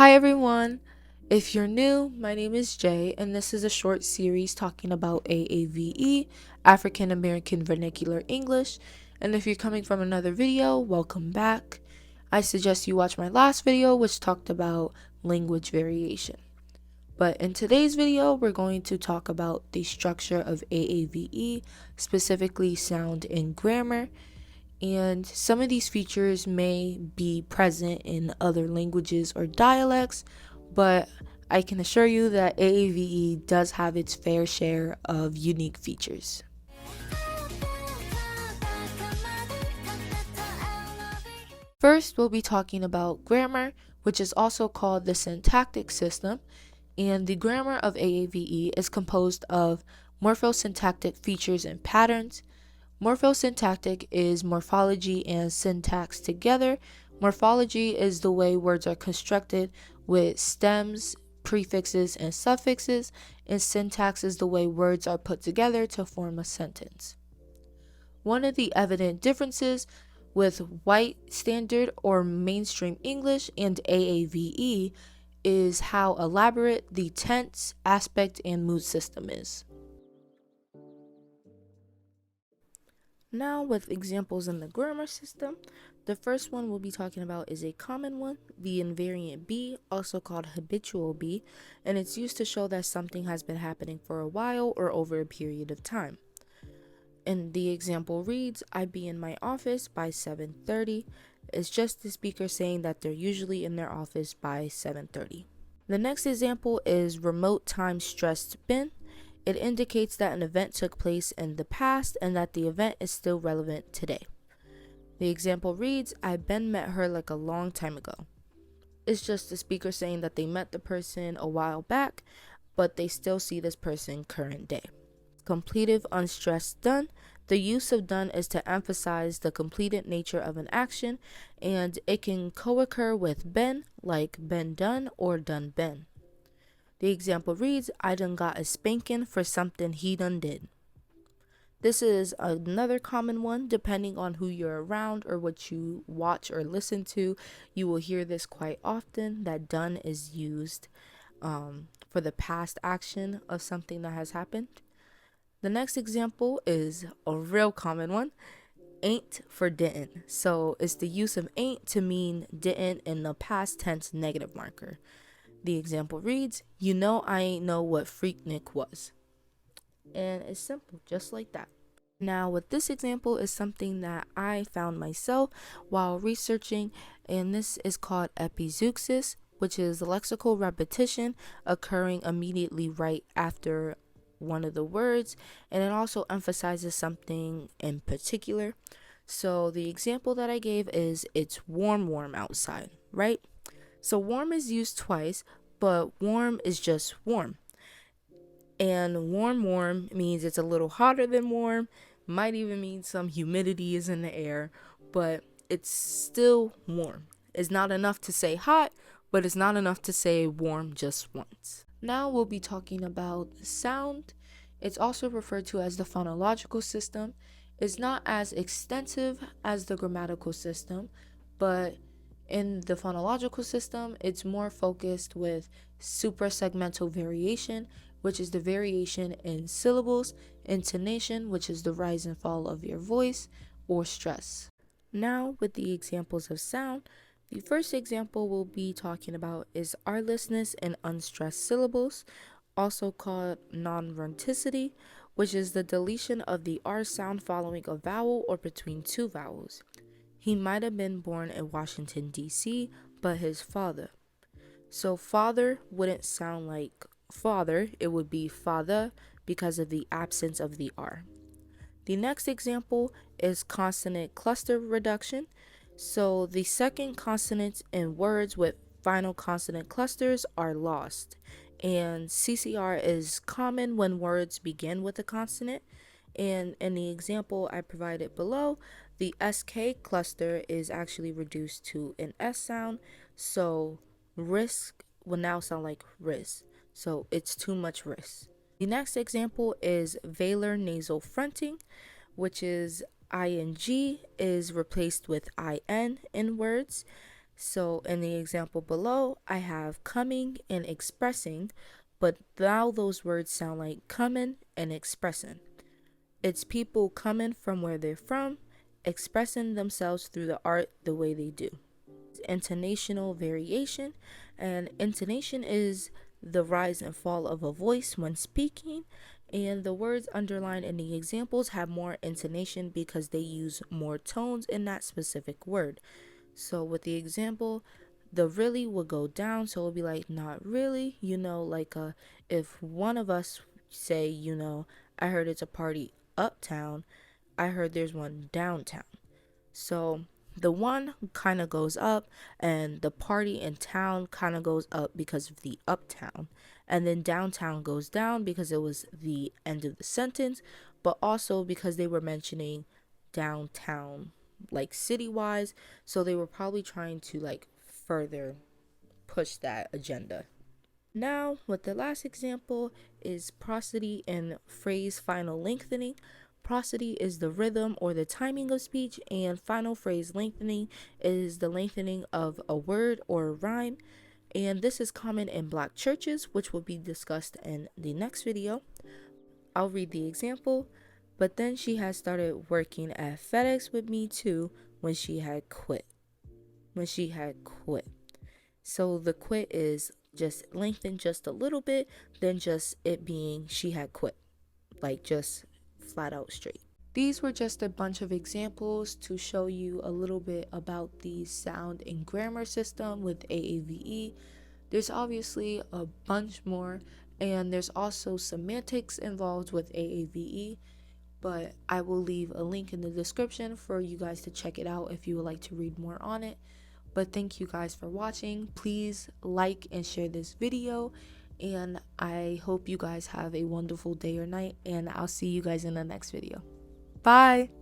Hi everyone! If you're new, my name is Jay, and this is a short series talking about AAVE, African American Vernacular English. And if you're coming from another video, welcome back. I suggest you watch my last video, which talked about language variation. But in today's video, we're going to talk about the structure of AAVE, specifically sound and grammar. And some of these features may be present in other languages or dialects, but I can assure you that AAVE does have its fair share of unique features. First, we'll be talking about grammar, which is also called the syntactic system, and the grammar of AAVE is composed of morphosyntactic features and patterns. Morphosyntactic is morphology and syntax together. Morphology is the way words are constructed with stems, prefixes, and suffixes, and syntax is the way words are put together to form a sentence. One of the evident differences with white standard or mainstream English and AAVE is how elaborate the tense, aspect, and mood system is. Now, with examples in the grammar system, the first one we'll be talking about is a common one, the invariant be, also called habitual be, and it's used to show that something has been happening for a while or over a period of time. And the example reads, I be in my office by 7:30. It's just the speaker saying that they're usually in their office by 7:30. The next example is remote time stressed been. It indicates that an event took place in the past and that the event is still relevant today. The example reads, I been met her like a long time ago. It's just the speaker saying that they met the person a while back, but they still see this person current day. Completive unstressed done. The use of done is to emphasize the completed nature of an action, and it can co-occur with been, like been done or done been. The example reads, I done got a spanking for something he done did. This is another common one. Depending on who you're around or what you watch or listen to, you will hear this quite often, that done is used for the past action of something that has happened. The next example is a real common one, ain't for didn't. So it's the use of ain't to mean didn't in the past tense negative marker. The example reads, you know I ain't know what Freaknik was. And it's simple, just like that. Now, with this example is something that I found myself while researching, and this is called epizeuxis, which is lexical repetition occurring immediately right after one of the words, and it also emphasizes something in particular. So the example that I gave is it's warm outside, right? So warm is used twice, but warm is just warm. And warm means it's a little hotter than warm, might even mean some humidity is in the air, but it's still warm. It's not enough to say hot, but it's not enough to say warm just once. Now we'll be talking about sound. It's also referred to as the phonological system. It's not as extensive as the grammatical system, but in the phonological system, it's more focused with suprasegmental variation, which is the variation in syllables, intonation, which is the rise and fall of your voice, or stress. Now, with the examples of sound, the first example we'll be talking about is artlessness and unstressed syllables, also called non-runticity, which is the deletion of the R sound following a vowel or between two vowels. He might have been born in Washington, D.C., but his father. So father wouldn't sound like father, it would be father because of the absence of the R. The next example is consonant cluster reduction. So the second consonants in words with final consonant clusters are lost. And CCR is common when words begin with a consonant. And in the example I provided below, the SK cluster is actually reduced to an S sound. So risk will now sound like risk. So it's too much risk. The next example is velar nasal fronting, which is ing is replaced with in words. So in the example below, I have coming and expressing, but now those words sound like coming and expressing. It's people coming from where they're from, expressing themselves through the art the way they do. Intonational variation, and intonation is the rise and fall of a voice when speaking, and the words underlined in the examples have more intonation because they use more tones in that specific word. So with the example, the really would go down, so it'll be like not really, like if one of us say, I heard it's a party uptown, I heard there's one downtown. So the one kind of goes up, and the party in town kind of goes up because of the uptown. And then downtown goes down because it was the end of the sentence, but also because they were mentioning downtown, like city wise. So they were probably trying to like further push that agenda. Now, with the last example is prosody and phrase final lengthening. Prosody is the rhythm or the timing of speech, and final phrase lengthening is the lengthening of a word or a rhyme. And this is common in black churches, which will be discussed in the next video. I'll read the example. But then she had started working at FedEx with me too when she had quit. So the quit is just lengthened just a little bit than just it being she had quit, like just flat out straight. These were just a bunch of examples to show you a little bit about the sound and grammar system with AAVE. There's obviously a bunch more, and there's also semantics involved with AAVE, but I will leave a link in the description for you guys to check it out if you would like to read more on it. But thank you guys for watching. Please like and share this video, and I hope you guys have a wonderful day or night, and I'll see you guys in the next video. Bye!